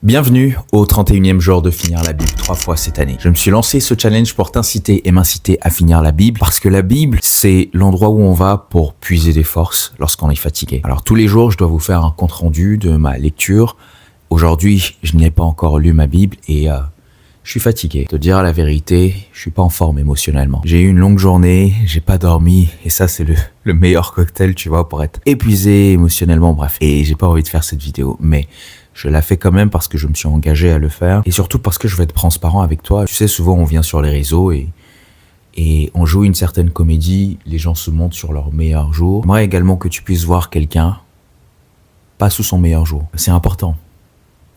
Bienvenue au 31e jour de finir la Bible 3 fois cette année. Je me suis lancé ce challenge pour t'inciter et m'inciter à finir la Bible parce que la Bible, c'est l'endroit où on va pour puiser des forces lorsqu'on est fatigué. Alors tous les jours, je dois vous faire un compte rendu de ma lecture. Aujourd'hui, je n'ai pas encore lu ma Bible et je suis fatigué. De dire la vérité, je suis pas en forme émotionnellement. J'ai eu une longue journée, j'ai pas dormi et ça c'est le meilleur cocktail, tu vois, pour être épuisé émotionnellement, bref. Et j'ai pas envie de faire cette vidéo, mais je la fais quand même parce que je me suis engagé à le faire et surtout parce que je veux être transparent avec toi. Tu sais, souvent on vient sur les réseaux et on joue une certaine comédie, les gens se montrent sur leur meilleur jour. J'aimerais également que tu puisses voir quelqu'un pas sous son meilleur jour. C'est important.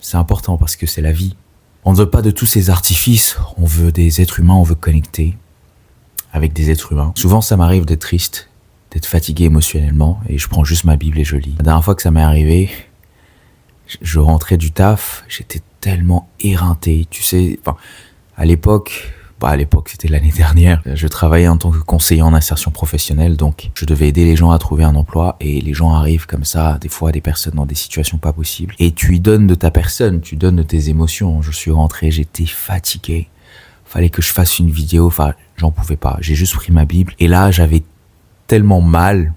C'est important parce que c'est la vie. On ne veut pas de tous ces artifices, on veut des êtres humains, on veut connecter avec des êtres humains. Souvent ça m'arrive d'être triste, d'être fatigué émotionnellement et je prends juste ma Bible et je lis. La dernière fois que ça m'est arrivé, je rentrais du taf, j'étais tellement éreinté, tu sais, à l'époque c'était l'année dernière, je travaillais en tant que conseiller en insertion professionnelle, donc je devais aider les gens à trouver un emploi et les gens arrivent comme ça, des fois des personnes dans des situations pas possibles et tu y donnes de ta personne, tu donnes de tes émotions. Je suis rentré, j'étais fatigué, fallait que je fasse une vidéo, j'en pouvais pas, j'ai juste pris ma Bible et là j'avais tellement mal.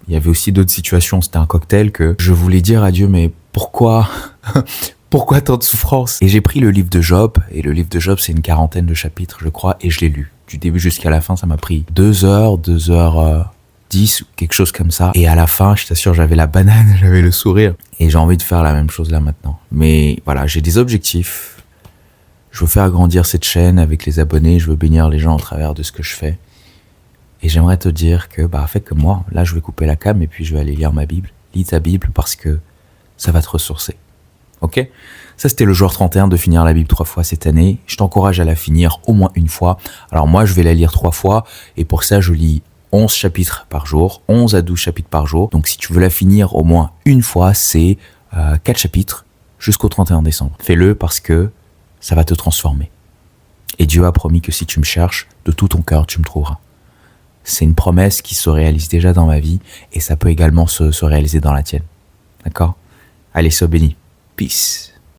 Il y avait aussi d'autres situations, c'était un cocktail que je voulais dire à Dieu, mais pourquoi pourquoi tant de souffrance? Et j'ai pris le livre de Job, et le livre de Job c'est une 40aine de chapitres je crois, et je l'ai lu. Du début jusqu'à la fin, ça m'a pris 2 heures, 2h10 ou quelque chose comme ça. Et à la fin, je t'assure, j'avais la banane, j'avais le sourire. Et j'ai envie de faire la même chose là maintenant. Mais voilà, j'ai des objectifs. Je veux faire grandir cette chaîne avec les abonnés, je veux bénir les gens au travers de ce que je fais. Et j'aimerais te dire que, fais comme moi. Là, je vais couper la cam et puis je vais aller lire ma Bible. Lis ta Bible parce que ça va te ressourcer. Ok? Ça, c'était le jour 31 de finir la Bible 3 fois cette année. Je t'encourage à la finir au moins une fois. Alors moi, je vais la lire 3 fois. Et pour ça, je lis 11 chapitres par jour. 11 à 12 chapitres par jour. Donc si tu veux la finir au moins une fois, c'est 4 chapitres jusqu'au 31 décembre. Fais-le parce que ça va te transformer. Et Dieu a promis que si tu me cherches, de tout ton cœur, tu me trouveras. C'est une promesse qui se réalise déjà dans ma vie et ça peut également se réaliser dans la tienne. D'accord? Allez, sois béni. Peace.